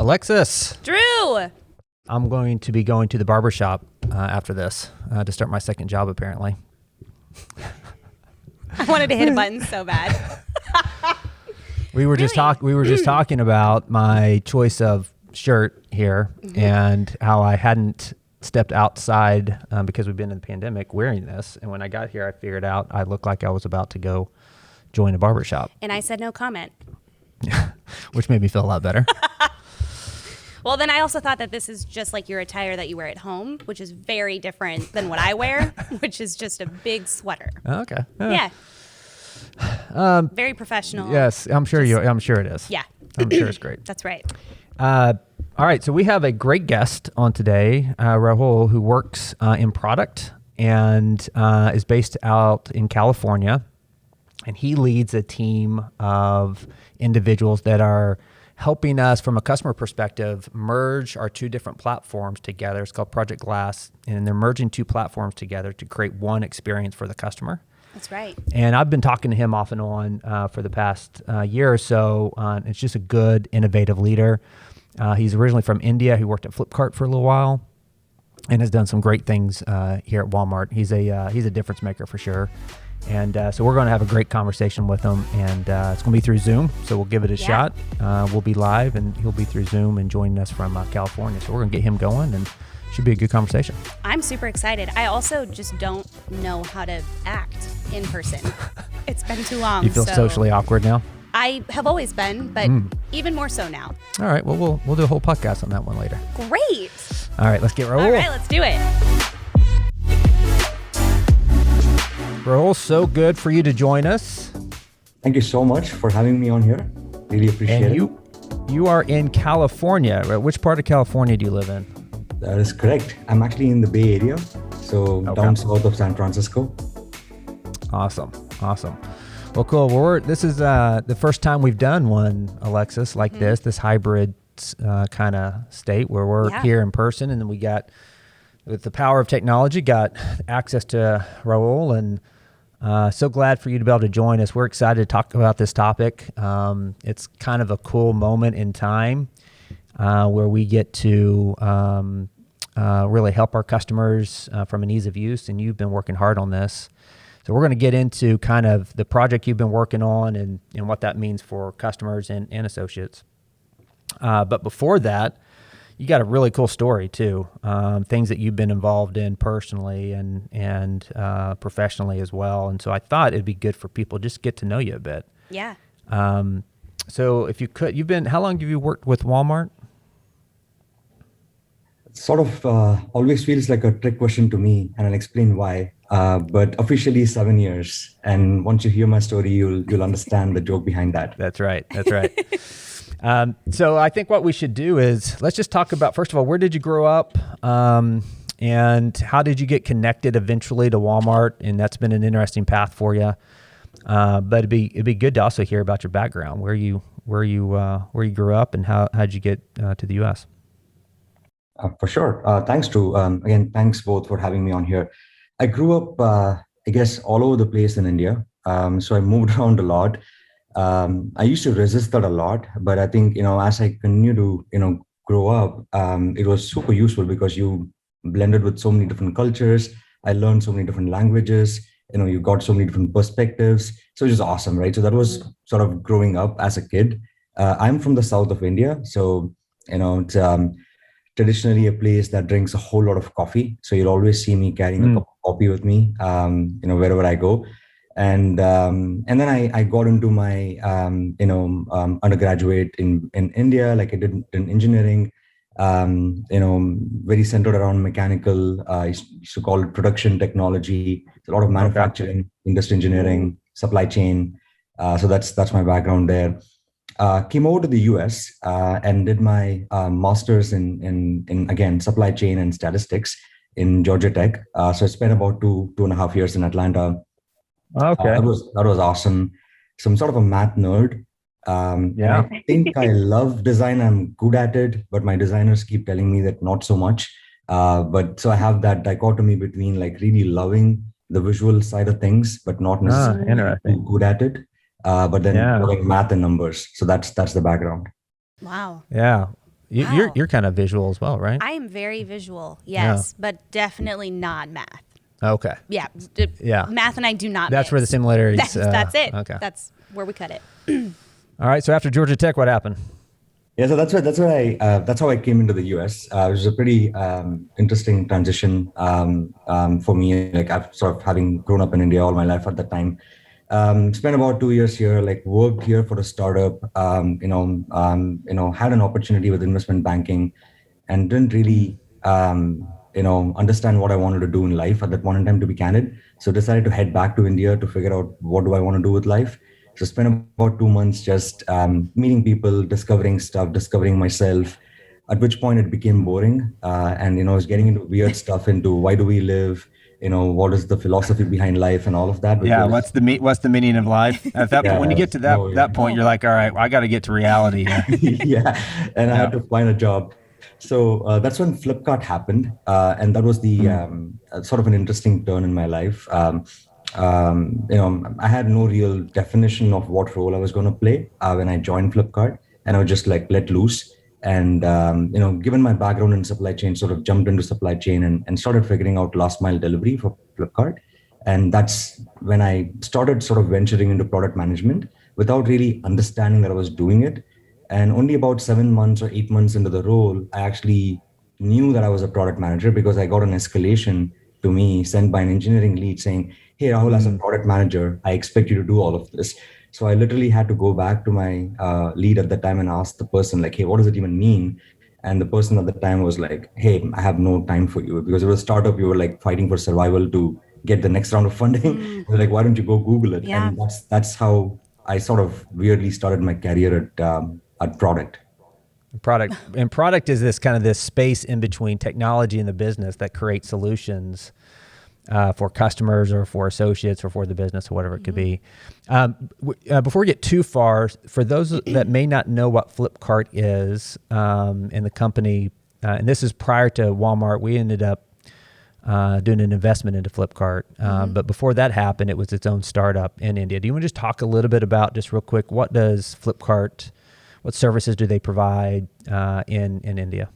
Alexis. Drew. I'm going to be going to the barbershop after this to start my second job, apparently. I wanted to hit a button so bad. We were just talking about my choice of shirt here and how I hadn't stepped outside because we've been in the pandemic wearing this. And when I got here, I figured out I looked like I was about to go join a barbershop. And I said no comment. Which made me feel a lot better. Well, then I also thought that this is just like your attire that you wear at home, which is very different than what I wear, which is just a big sweater. Okay. Yeah. Very professional. Yes, I'm sure I'm sure it is. Yeah. I'm sure it's great. That's right. All right, so we have a great guest on today, Rahul, who works in product and is based out in California. And he leads a team of individuals that are helping us from a customer perspective merge our two different platforms together. It's called Project Glass, and they're merging two platforms together to create one experience for the customer. That's right. And I've been talking to him off and on for the past year or so. It's just a good, innovative leader. He's originally from India. He worked at Flipkart for a little while and has done some great things here at Walmart. He's a difference maker for sure. And so we're going to have a great conversation with him, and it's going to be through Zoom, so we'll give it a shot. We'll be live, and he'll be through Zoom and joining us from California. So we're going to get him going, and should be a good conversation. I'm super excited. I also just don't know how to act in person. It's been too long. You feel socially awkward now? I have always been, but even more so now. All right, well, we'll do a whole podcast on that one later. Great. All right, let's get Rahul. All right, let's do it. Rahul, so good for you to join us. Thank you so much for having me on here. Really appreciate it. You are in California. Which part of California do you live in? That is correct. I'm actually in the Bay Area, so down south of San Francisco. Awesome. Well, cool. Well, this is the first time we've done one, Alexis, like this hybrid kind of state where we're here in person, and then we got, with the power of technology, got access to Rahul, and so glad for you to be able to join us. We're excited to talk about this topic. It's kind of a cool moment in time where we get to really help our customers from an ease of use, and you've been working hard on this. So we're going to get into kind of the project you've been working on and what that means for customers and associates. But before that, you got a really cool story too. Things that you've been involved in personally and professionally as well. And so I thought it'd be good for people just get to know you a bit. Yeah. So if you could, how long have you worked with Walmart? It sort of always feels like a trick question to me, and I'll explain why. But officially 7 years. And once you hear my story, you'll understand the joke behind that. That's right. So I think what we should do is let's just talk about, first of all, where did you grow up? And how did you get connected eventually to Walmart? And that's been an interesting path for you. But it'd be good to also hear about your background, where you grew up, and how'd you get to the U.S. For sure. Thanks, Drew. Again, thanks both for having me on here. I grew up, I guess, all over the place in India. So I moved around a lot. I used to resist that a lot, but I think, as I continue to, grow up, it was super useful because you blended with so many different cultures. I learned so many different languages. You got so many different perspectives. So it was awesome, right? So that was sort of growing up as a kid. I'm from the south of India. So, it's traditionally a place that drinks a whole lot of coffee. So you'll always see me carrying a cup of coffee with me, wherever I go. And then I got into my undergraduate in India, like I did in engineering, very centered around mechanical. I used to call it production technology. It's a lot of manufacturing, industry engineering, supply chain. So that's my background there. Came over to the US and did my master's in again supply chain and statistics in Georgia Tech. So I spent about two and a half years in Atlanta. Okay. That was awesome. So I'm sort of a math nerd. I think I love design. I'm good at it, but my designers keep telling me that not so much. But so I have that dichotomy between like really loving the visual side of things, but not necessarily good at it. But then loving math and numbers. So that's the background. Wow. Yeah. You're kind of visual as well, right? I am very visual, yes, but definitely not math. Okay. Yeah. Yeah. Math and I do not That's mix. where the similarities. That's it. Okay. That's where we cut it. All right. So after Georgia Tech, what happened? Yeah, so that's how I came into the US. It was a pretty interesting transition for me. Like I've sort of having grown up in India all my life at that time. Spent about 2 years here, like worked here for a startup. Had an opportunity with investment banking, and didn't really understand what I wanted to do in life at that point in time, to be candid. So decided to head back to India to figure out what do I want to do with life. So spent about 2 months just meeting people, discovering stuff, discovering myself. At which point it became boring, and I was getting into weird stuff, into why do we live, what is the philosophy behind life and all of that. Yeah, what's the meaning of life? At that point, when you get to that point, you're like, all right, well, I got to get to reality here. Yeah, and I had to find a job. So that's when Flipkart happened, and that was the sort of an interesting turn in my life. I had no real definition of what role I was going to play when I joined Flipkart, and I was just like let loose. And given my background in supply chain, sort of jumped into supply chain and started figuring out last mile delivery for Flipkart. And that's when I started sort of venturing into product management without really understanding that I was doing it. And only about 7 months or 8 months into the role, I actually knew that I was a product manager because I got an escalation to me sent by an engineering lead saying, "Hey, Rahul, as a product manager, I expect you to do all of this." So I literally had to go back to my lead at the time and ask the person, like, "Hey, what does it even mean?" And the person at the time was like, "Hey, I have no time for you," because it was a startup. You were like fighting for survival to get the next round of funding. They're like, "Why don't you go Google it?" Yeah. And that's how I sort of weirdly started my career at product. Product is this space in between technology and the business that creates solutions for customers or for associates or for the business or whatever it could be. Before we get too far, for those that may not know what Flipkart is and the company, and this is prior to Walmart, we ended up doing an investment into Flipkart. But before that happened, it was its own startup in India. Do you want to just talk a little bit about, just real quick, what does Flipkart, what services do they provide in India?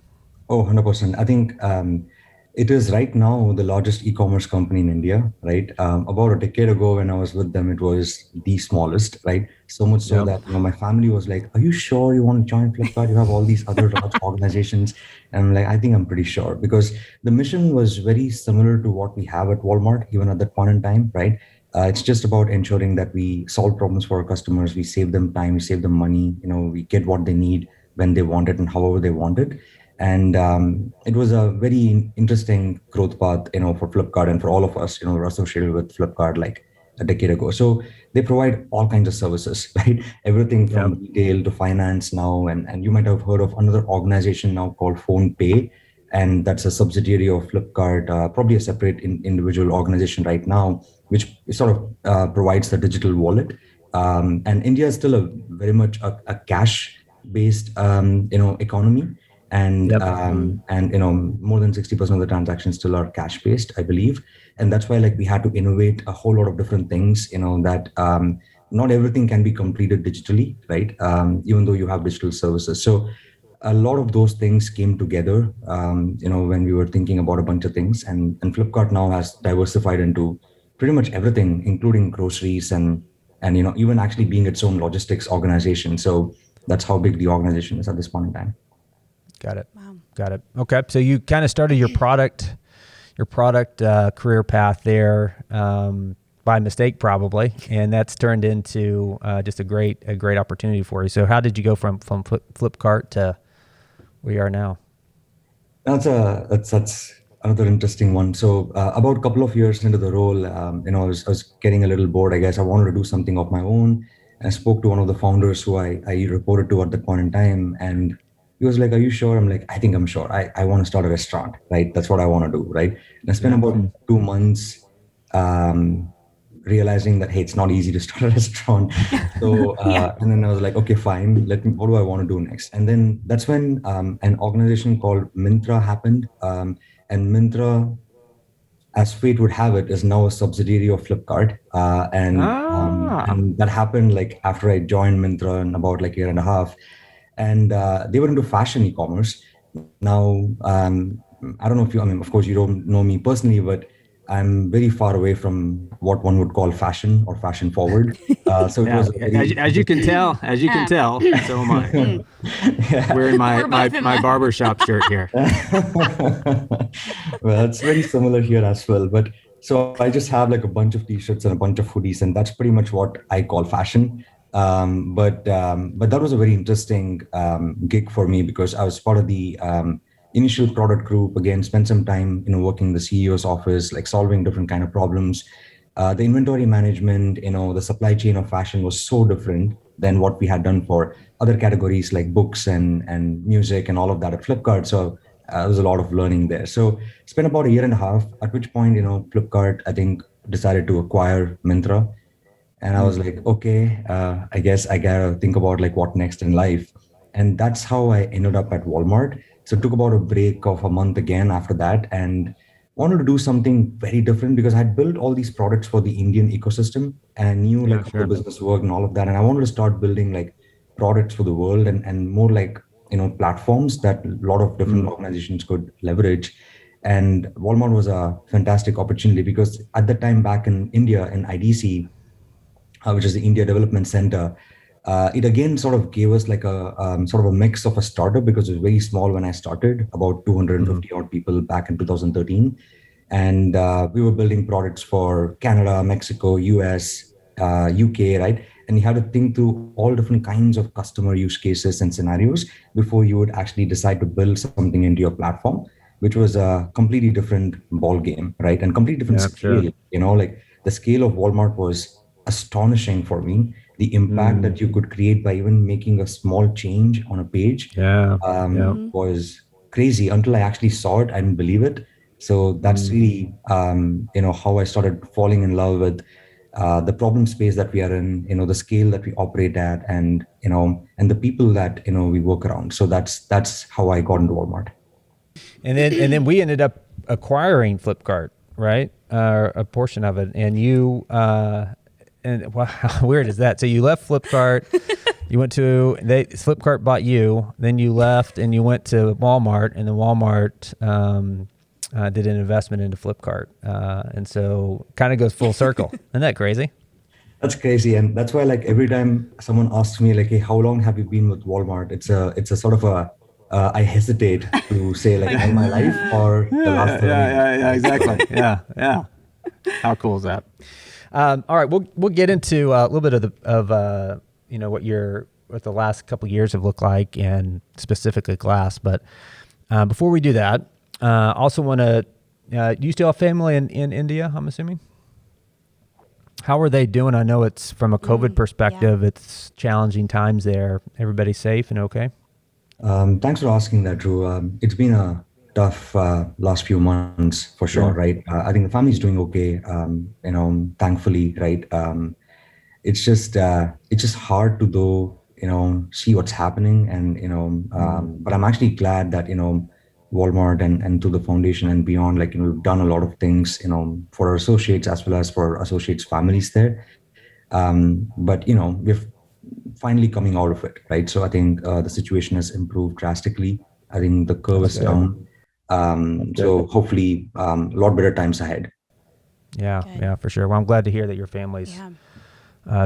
Oh, 100%. I think it is right now the largest e-commerce company in India, right? About a decade ago when I was with them, it was the smallest, right? So much so that my family was like, "Are you sure you want to join Flipkart? You have all these other large organizations." And I'm like, "I think I'm pretty sure," because the mission was very similar to what we have at Walmart, even at that point in time, right? It's just about ensuring that we solve problems for our customers, we save them time, we save them money, we get what they need when they want it and however they want it. And it was a very interesting growth path, for Flipkart and for all of us, who are associated with Flipkart like a decade ago. So they provide all kinds of services, right? Everything from retail to finance now. And you might have heard of another organization now called Phone Pay, and that's a subsidiary of Flipkart, probably a separate individual organization right now, which sort of provides the digital wallet. And India is still very much a cash-based, economy, and more than 60% of the transactions still are cash-based, I believe, and that's why like we had to innovate a whole lot of different things, that not everything can be completed digitally, right? Even though you have digital services, so a lot of those things came together, when we were thinking about a bunch of things, and Flipkart now has diversified into pretty much everything, including groceries and even actually being its own logistics organization. So that's how big the organization is at this point in time. Got it. Wow. Got it. Okay, so you kind of started your product career path there by mistake, probably, and that's turned into just a great opportunity for you. So how did you go from Flipkart to where you are now? That's another interesting one. So about a couple of years into the role, I was getting a little bored. I guess I wanted to do something of my own. I spoke to one of the founders who I reported to at that point in time, and he was like, "Are you sure?" I'm like, "I think I'm sure. I want to start a restaurant, right? That's what I want to do, right?" And I spent about 2 months realizing that, hey, it's not easy to start a restaurant. So and then I was like, okay, fine. What do I want to do next? And then that's when an organization called Myntra happened, and Myntra, as fate would have it, is now a subsidiary of Flipkart. And that happened like after I joined Myntra in about like a year and a half. and they were into fashion e-commerce. Now, I don't know if you, I mean, of course, you don't know me personally, but I'm very far away from what one would call fashion or fashion forward. So it Yeah, was a very as you can tell, so am I. Wearing my barbershop shirt here. Well, it's very similar here as well. But so I just have like a bunch of t-shirts and a bunch of hoodies, and that's pretty much what I call fashion. But that was a very interesting gig for me because I was part of the initial product group. Again, spent some time, working in the CEO's office, like solving different kind of problems. The inventory management, the supply chain of fashion was so different than what we had done for other categories like books and music and all of that at Flipkart. So there was a lot of learning there. So spent about a year and a half. At which point, Flipkart, I think, decided to acquire Myntra, and I was like, okay, I guess I gotta think about like what next in life. And that's how I ended up at Walmart. So took about a break of a month again after that, and wanted to do something very different because I had built all these products for the Indian ecosystem and knew Yeah, like how sure. the business worked and all of that. And I wanted to start building like products for the world, and more like, platforms that a lot of different organizations could leverage. And Walmart was a fantastic opportunity because at the time back in India in IDC, which is the India Development Center. It again sort of gave us like a sort of a mix of a startup because it was very small when I started, about 250 odd people back in 2013. And we were building products for Canada, Mexico, US, UK, right? And you had to think through all different kinds of customer use cases and scenarios before you would actually decide to build something into your platform, which was a completely different ball game, right? And completely different Yeah, sure. scale. Like the scale of Walmart was astonishing for me. The impact that you could create by even making a small change on a page Yeah. Yeah. was crazy until I actually saw it. I didn't believe it. So that's really, how I started falling in love with the problem space that we are in, the scale that we operate at, and the people that, we work around. So that's how I got into Walmart. And then we ended up acquiring Flipkart, right? A portion of it. And you, and wow, how weird is that? So you left Flipkart, you went to, Flipkart bought you, then you left and you went to Walmart, and then Walmart did an investment into Flipkart. And so kind of goes full circle. Isn't that crazy? That's crazy. And that's why, like, every time someone asks me, like, hey, how long have you been with Walmart? It's a sort of I hesitate to say, like, all my life or the last 30 years. Yeah, exactly. Yeah. How cool is that? All right, we'll get into a little bit of what the last couple of years have looked like, and specifically glass. But before we do that, also want to. Do you still have family in India? I'm assuming. How are they doing? I know it's from a COVID perspective. It's challenging times there. Everybody safe and okay? Thanks for asking that, Drew. It's been a tough last few months for sure, right? I think the family's doing okay. Thankfully, right? It's just hard to though, see what's happening, and but I'm actually glad that Walmart and to the foundation and beyond, like, we've done a lot of things, for our associates as well as for our associates' families there. But we're finally coming out of it, right? So I think the situation has improved drastically. I think the curve is down. So hopefully, a lot better times ahead. Yeah, for sure. Well, I'm glad to hear that your family's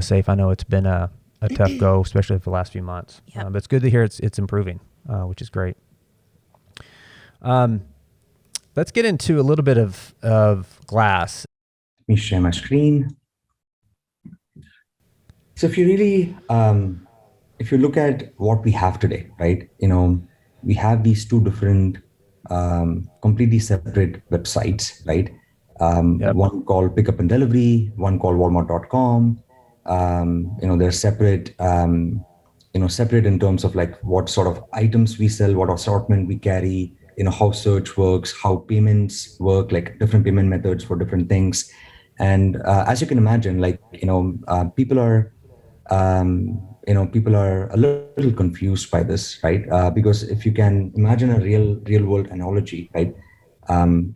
safe. I know it's been a tough go, especially for the last few months. But it's good to hear it's improving, which is great. Let's get into a little bit of glass. Let me share my screen. So if you really, if you look at what we have today, right? We have these two different, completely separate websites, right? One called Pickup and Delivery, one called Walmart.com. They're separate, separate in terms of like what sort of items we sell, what assortment we carry, how search works, how payments work, like different payment methods for different things. And as you can imagine, like, people are people are a little confused by this, right? Because if you can imagine a real world analogy, right?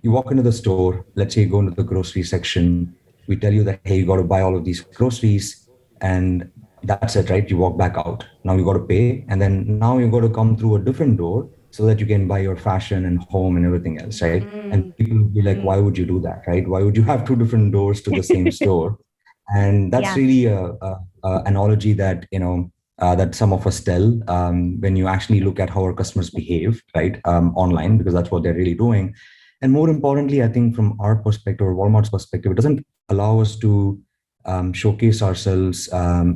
You walk into the store, let's say you go into the grocery section, we tell you that, hey, you got to buy all of these groceries, and that's it, right? You walk back out. Now you got to pay, and then now you got to come through a different door so that you can buy your fashion and home and everything else, right? And people will be like, why would you do that, right? Why would you have two different doors to the same store? And that's Yeah. really a analogy that that some of us tell when you actually look at how our customers behave, right, online, because that's what they're really doing. And more importantly, I think from our perspective or Walmart's perspective, it doesn't allow us to showcase ourselves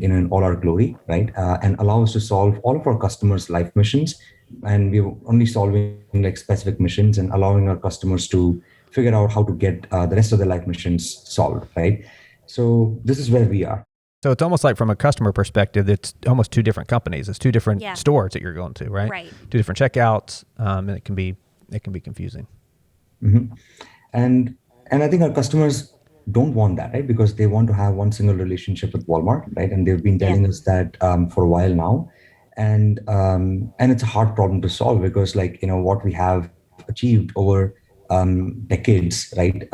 in all our glory, right? And allow us to solve all of our customers' life missions. And we're only solving like specific missions and allowing our customers to figure out how to get the rest of their life missions solved, right? So this is where we are. So it's almost like from a customer perspective, it's almost two different companies. It's two different stores that you're going to, right? Right. Two different checkouts, and it can be confusing. Mm-hmm. And I think our customers don't want that, right? Because they want to have one single relationship with Walmart, right? And they've been telling us that for a while now, and it's a hard problem to solve because, like, what we have achieved over decades, right?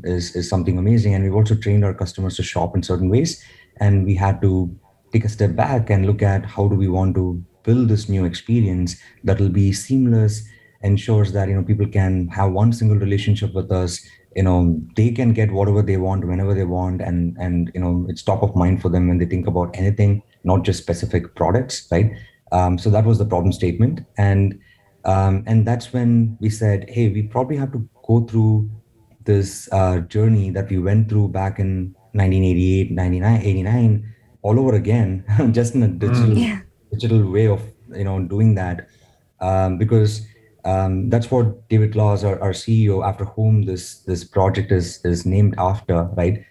Is something amazing, and we've also trained our customers to shop in certain ways, and we had to take a step back and look at how do we want to build this new experience that will be seamless, ensures that people can have one single relationship with us. They can get whatever they want whenever they want, and it's top of mind for them when they think about anything, not just specific products, right? So that was the problem statement, and that's when we said, hey, we probably have to go through this journey that we went through back in 1988, 99, 89, all over again, just in a digital way of doing that, because that's what David Claus, our CEO, after whom this project is named after, right?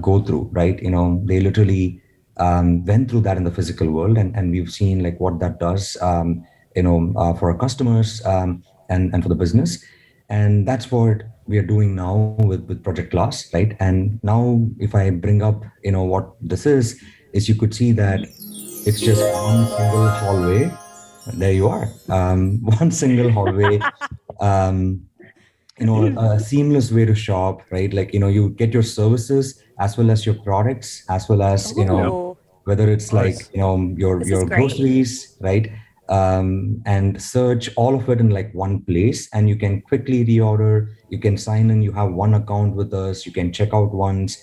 Go through, right? They literally went through that in the physical world, and we've seen like what that does, for our customers, and for the business, and that's what we are doing now with Project Glass, right? And now, if I bring up, what this is you could see that it's just one single hallway. There you are. One single hallway. Um, a seamless way to shop, right? Like, you get your services as well as your products, as well as, Ooh, whether it's like, Nice. your this is great. groceries, right? And search all of it in like one place, and you can quickly reorder. You can sign in. You have one account with us. You can check out once.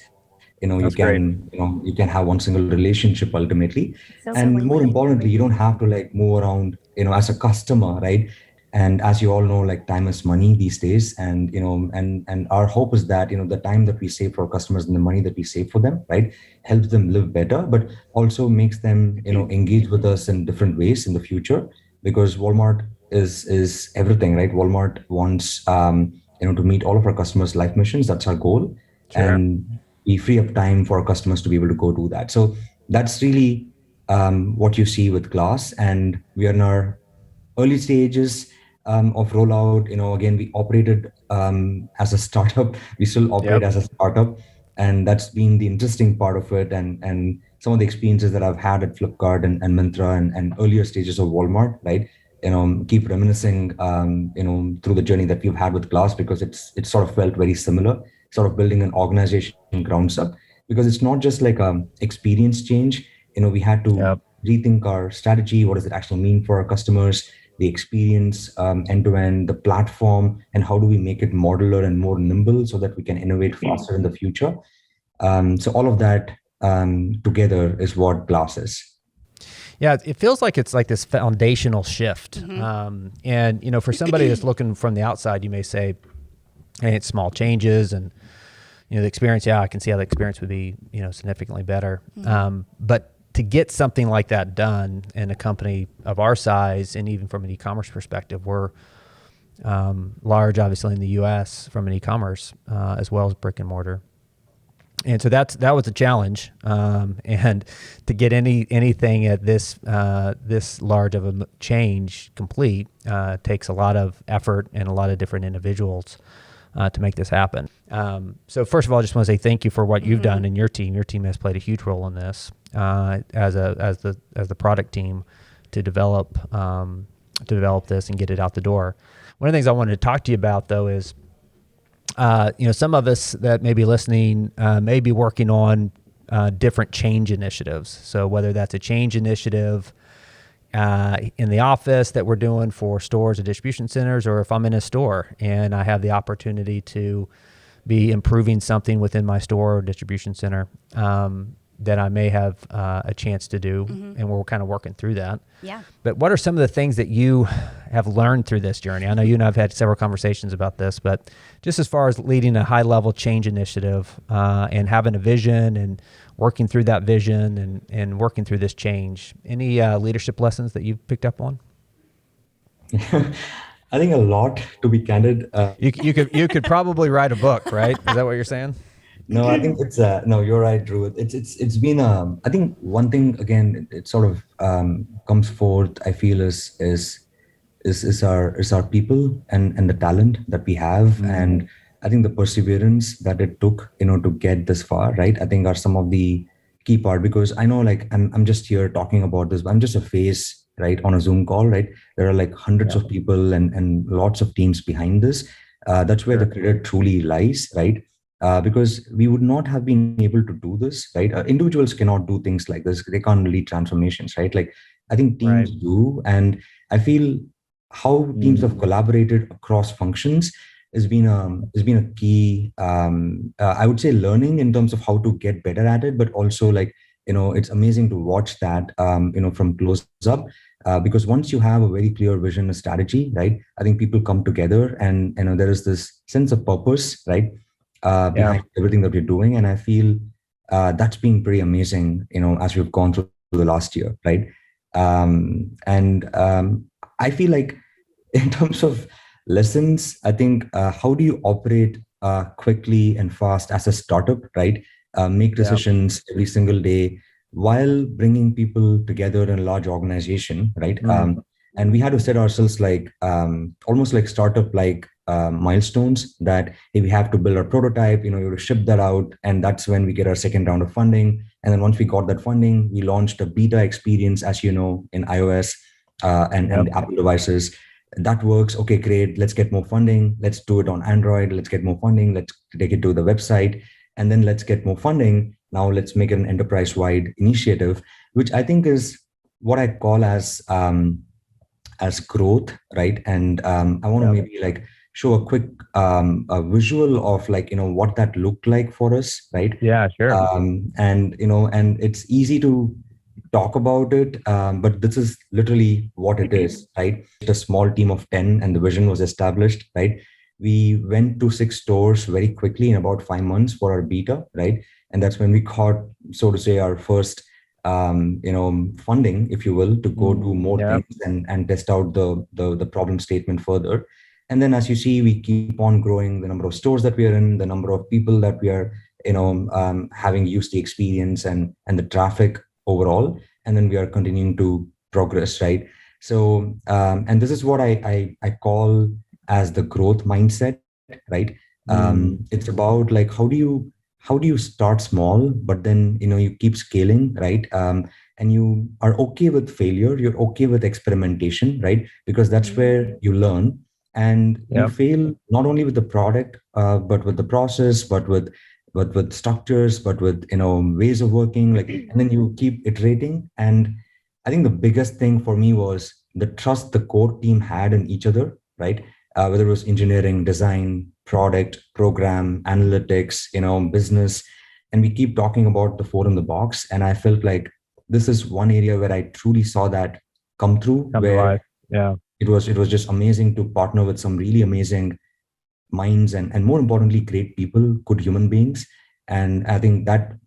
That's great. You can have one single relationship ultimately, So and more convenient. importantly, you don't have to like move around as a customer, right? And as you all know, like, time is money these days, and and our hope is that the time that we save for our customers and the money that we save for them, right, helps them live better, but also makes them engage with us in different ways in the future, because Walmart is everything, right? Walmart wants to meet all of our customers life missions. That's our goal. Sure. And we free up time for our customers to be able to go do that. So that's really what you see with Glass, and we are in our early stages of rollout. Again, we operated as a startup. We still operate Yep. as a startup, and that's been the interesting part of it. And some of the experiences that I've had at Flipkart and Myntra and earlier stages of Walmart, right? Keep reminiscing, through the journey that we've had with Glass, because it's sort of felt very similar, sort of building an organization grounds up, because it's not just like a experience change. We had to Yep. rethink our strategy. What does it actually mean for our customers? The experience, end to end, the platform, and how do we make it modular and more nimble so that we can innovate faster in the future? So all of that together is what Glass is. Yeah, it feels like it's like this foundational shift. And, for somebody that's looking from the outside, you may say, hey, it's small changes and, the experience, I can see how the experience would be, significantly better. But to get something like that done in a company of our size, and even from an e-commerce perspective, we're large, obviously, in the U.S. from an e-commerce, as well as brick and mortar. And so that was a challenge, and to get anything at this large of a change complete takes a lot of effort and a lot of different individuals to make this happen. So first of all, I just want to say thank you for what you've done in your team. Your team has played a huge role in this as the product team to develop this and get it out the door. One of the things I wanted to talk to you about, though, is some of us that may be listening may be working on different change initiatives. So whether that's a change initiative in the office that we're doing for stores or distribution centers, or if I'm in a store and I have the opportunity to be improving something within my store or distribution center, that I may have a chance to do, and we're kind of working through that. Yeah. But what are some of the things that you have learned through this journey? I know you and I have had several conversations about this, but just as far as leading a high-level change initiative and having a vision and working through that vision and working through this change, any leadership lessons that you've picked up on? I think a lot, to be candid. You could probably write a book, right? Is that what you're saying? No, I think it's no. You're right, Drew. It's been I think one thing again. It sort of comes forth. I feel is our people and the talent that we have, and I think the perseverance that it took, to get this far. Right. I think are some of the key part, because I know, like, I'm just here talking about this, but I'm just a face, right, on a Zoom call. Right. There are like hundreds of people and lots of teams behind this. That's where the credit truly lies. Right. Because we would not have been able to do this, right? Individuals cannot do things like this. They can't lead transformations, right? Like, I think teams do. And I feel how teams have collaborated across functions has been a key, I would say, learning in terms of how to get better at it, but also, like, it's amazing to watch that, from close up. Because once you have a very clear vision, a strategy, right? I think people come together and, there is this sense of purpose, right? Behind everything that we're doing. And I feel that's been pretty amazing, as we've gone through the last year, right? I feel like in terms of lessons, I think how do you operate quickly and fast as a startup, right? Make decisions every single day while bringing people together in a large organization, right? And we had to set ourselves like almost like startup like milestones that, hey, we have to build our prototype, we have to ship that out, and that's when we get our second round of funding. And then once we got that funding, we launched a beta experience, as you know, in iOS and Apple devices. That works. Okay, great. Let's get more funding. Let's do it on Android. Let's get more funding. Let's take it to the website, and then let's get more funding. Now let's make it an enterprise-wide initiative, which I think is what I call as growth, right? And I want to maybe like show a quick a visual of, like, what that looked like for us, right? Yeah, sure. And it's easy to talk about it, but this is literally what it is, right? Just a small team of 10, and the vision was established, right? We went to 6 stores very quickly in about 5 months for our beta, right? And that's when we caught, so to say, our first funding, if you will, to go do more things and test out the problem statement further. And then, as you see, we keep on growing the number of stores that we are in, the number of people that we are, having used the experience and the traffic overall. And then we are continuing to progress, right? So, and this is what I call as the growth mindset, right? It's about, like, how do you start small, but then, you keep scaling, right? And you are okay with failure. You're okay with experimentation, right? Because that's where you learn. And you fail not only with the product, but with the process, but with structures, but with, ways of working, like, and then you keep iterating. And I think the biggest thing for me was the trust the core team had in each other, right? Whether it was engineering, design, product, program, analytics, business. And we keep talking about the 4 in the box. And I felt like this is one area where I truly saw that come through, where it was just amazing to partner with some really amazing minds and more importantly, great people, good human beings. And I think that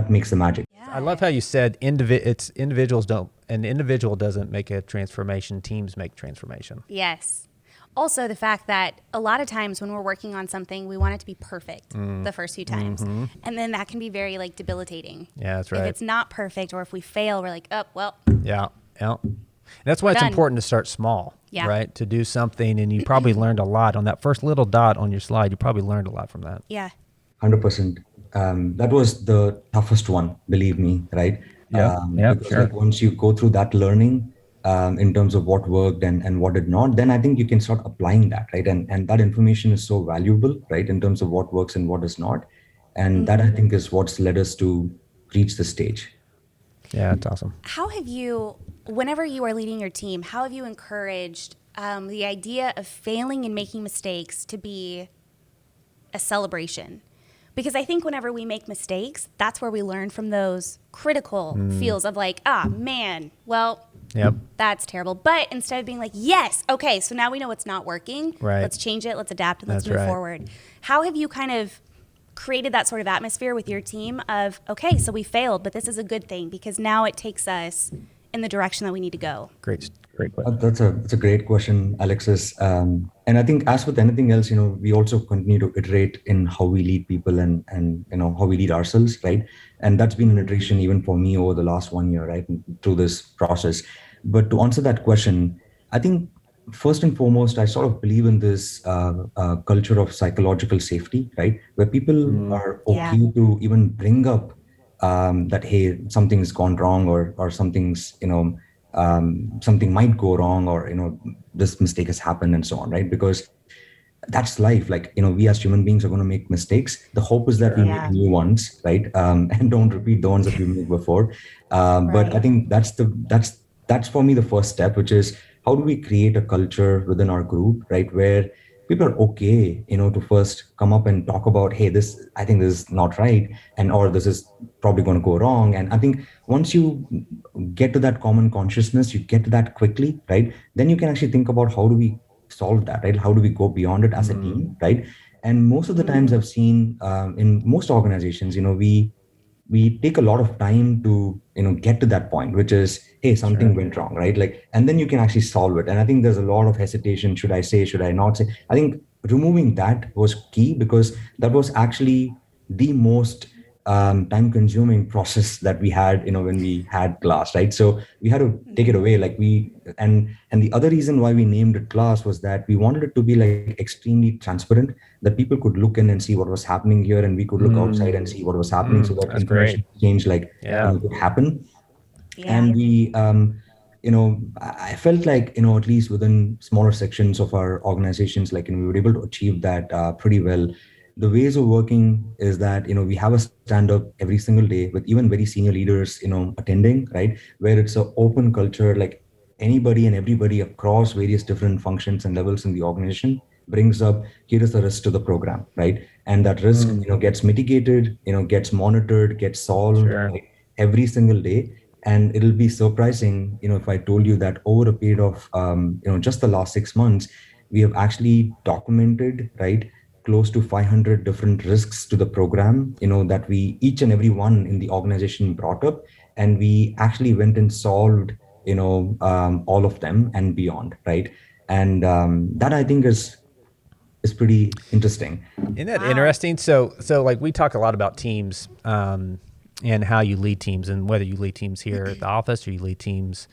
makes the magic. I love how you said individuals don't, an individual doesn't make a transformation, teams make transformation. Yes. Also, the fact that a lot of times when we're working on something, we want it to be perfect the first few times. And then that can be very, like, debilitating. Yeah, that's right. If it's not perfect, or if we fail, we're like, oh, well. Yeah. That's why it's important to start small, right? To do something, and you probably learned a lot on that first little dot on your slide. You probably learned a lot from that. Yeah. 100%. That was the toughest one, believe me, right? Because sure. Like, once you go through that learning, in terms of what worked and what did not, then I think you can start applying that, right? And that information is so valuable, right? In terms of what works and what does not. And that, I think, is what's led us to reach the stage. Yeah, that's awesome. How have you, whenever you are leading your team, how have you encouraged the idea of failing and making mistakes to be a celebration? Because I think whenever we make mistakes, that's where we learn from those critical feels of like, man, well, Yep. that's terrible. But instead of being like, yes, okay, so now we know it's not working. Right. Let's change it, let's adapt, and let's That's move right. forward. How have you kind of created that sort of atmosphere with your team of, okay, so we failed, but this is a good thing because now it takes us in the direction that we need to go? Great question. That's a great question, Alexis. And I think as with anything else, we also continue to iterate in how we lead people and how we lead ourselves, right? And that's been an iteration even for me over the last 1 year, right, through this process. But to answer that question, I think first and foremost, I sort of believe in this culture of psychological safety, right, where people are Yeah. okay to even bring up that hey, something's gone wrong, or something's something might go wrong, or this mistake has happened and so on, right? Because that's life. Like we as human beings are going to make mistakes. The hope is that we make Yeah. new ones, right? And don't repeat the ones that we made before. But I Right. think that's for me the first step, which is how do we create a culture within our group, right, where people are okay, to first come up and talk about, hey, this, I think this is not right, and or this is probably going to go wrong. And I think once you get to that common consciousness, you get to that quickly, right? Then you can actually think about how do we solve that, right? How do we go beyond it as a team, right? And most of the times I've seen in most organizations, we take a lot of time to get to that point, which is, hey, something went wrong, right? Like, and then you can actually solve it. And I think there's a lot of hesitation. Should I say, should I not say? I think removing that was key, because that was actually the most time consuming process that we had when we had class, right? So we had to take it away. Like and the other reason why we named it class was that we wanted it to be like extremely transparent, that people could look in and see what was happening here, and we could look outside and see what was happening, so that That's great. information change like Yeah. could happen. Yeah. And we I felt like at least within smaller sections of our organizations, like we were able to achieve that pretty well. The ways of working is that we have a stand up every single day with even very senior leaders attending, right, where it's an open culture. Like anybody and everybody across various different functions and levels in the organization brings up, here is the risk to the program, right? And that risk gets mitigated, gets monitored, gets solved, Sure. right, every single day. And it'll be surprising if I told you that over a period of just the last 6 months, we have actually documented, right, close to 500 different risks to the program, that we each and every one in the organization brought up, and we actually went and solved all of them and beyond, right? And that I think is pretty interesting. Isn't that Wow. interesting? So like we talk a lot about teams and how you lead teams, and whether you lead teams here at the office or you lead teams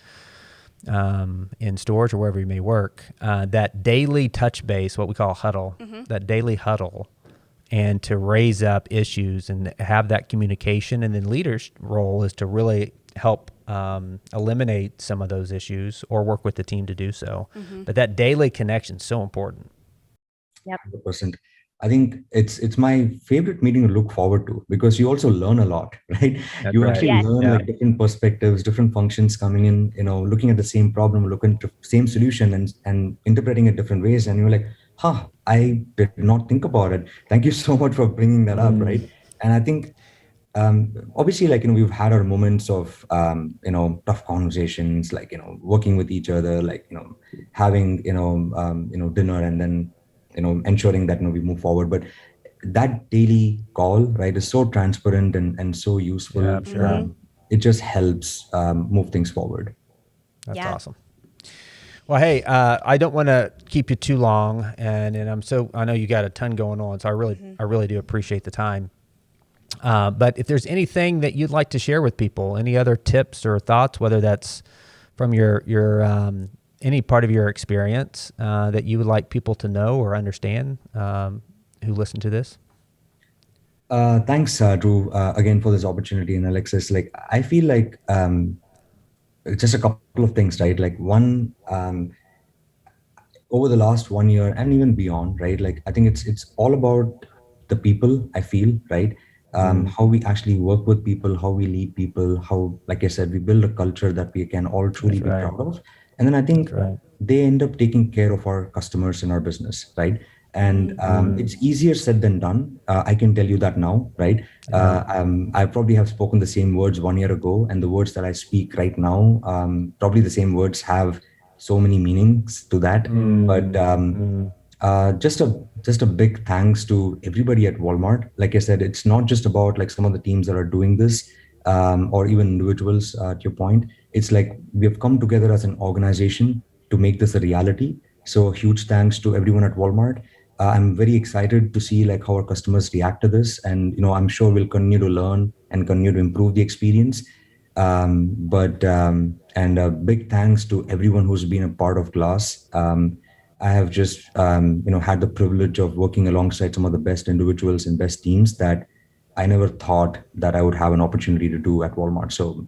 in stores or wherever you may work. That daily touch base, what we call a huddle, that daily huddle, and to raise up issues and have that communication. And then leaders' role is to really help eliminate some of those issues or work with the team to do so. But that daily connection is so important. Yep. 100%. I think it's my favorite meeting to look forward to, because you also learn a lot, right? That's You right. actually Yes. learn like different perspectives, different functions coming in, looking at the same problem, looking at the same solution, and interpreting it different ways. And you're like, I did not think about it. Thank you so much for bringing that up, right? And I think obviously, like we've had our moments of tough conversations, like working with each other, like having dinner, and then ensuring that we move forward. But that daily call, right, is so transparent and so useful. Yeah, sure. It just helps move things forward. That's Yeah. awesome. Well, hey, I don't want to keep you too long, and I know you got a ton going on, so I really do appreciate the time. But if there's anything that you'd like to share with people, any other tips or thoughts, whether that's from your any part of your experience that you would like people to know or understand who listen to this? Thanks, Drew, again for this opportunity. And Alexis, like I feel like just a couple of things, right? Like one, over the last 1 year and even beyond, right? Like I think it's all about the people, I feel, right? how we actually work with people, how we lead people, how, like I said, we build a culture that we can all truly be proud of. And then I think they end up taking care of our customers in our business, right? And it's easier said than done. I can tell you that now, right? I probably have spoken the same words 1 year ago, and the words that I speak right now, probably the same words have so many meanings to that. But just a big thanks to everybody at Walmart. Like I said, it's not just about like some of the teams that are doing this, or even individuals. To your point, it's like we have come together as an organization to make this a reality. So huge thanks to everyone at Walmart. I'm very excited to see like how our customers react to this, and I'm sure we'll continue to learn and continue to improve the experience. And a big thanks to everyone who's been a part of Glass. I have just had the privilege of working alongside some of the best individuals and best teams that I never thought that I would have an opportunity to do at Walmart. So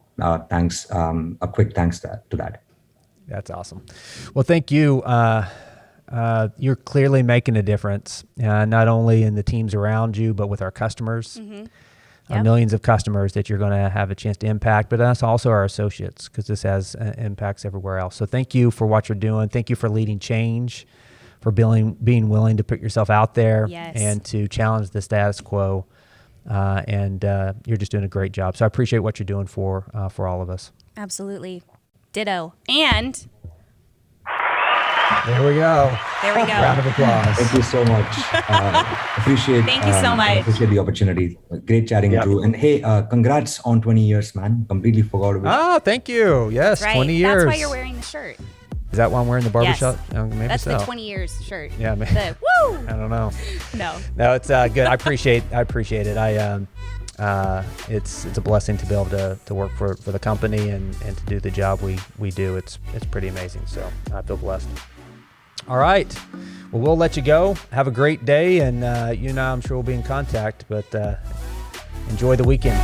thanks, a quick thanks to that. That's awesome. Well, thank you. You're clearly making a difference, not only in the teams around you, but with our customers. Millions of customers that you're going to have a chance to impact, but us also our associates, because this has impacts everywhere else. So thank you for what you're doing. Thank you for leading change, for being willing to put yourself out there and to challenge the status quo. And you're just doing a great job. So I appreciate what you're doing for all of us. Absolutely. Ditto. And there we go. Round of applause. Thank you so much. Appreciate. Thank you so much. Appreciate the opportunity. Great chatting, Drew. And hey, congrats on 20 years, man. Completely forgot about it. Thank you. Yes, That's right. 20 years. That's why you're wearing the shirt. Is that why I'm wearing the barbershop? Yes. Maybe that's so. the 20 years shirt. Yeah, man. Woo! I don't know. No, it's good. I appreciate it. It's a blessing to be able to work for the company and to do the job we do. It's pretty amazing. So I feel blessed. All right. Well, we'll let you go. Have a great day, and I'm sure we'll be in contact, but enjoy the weekend.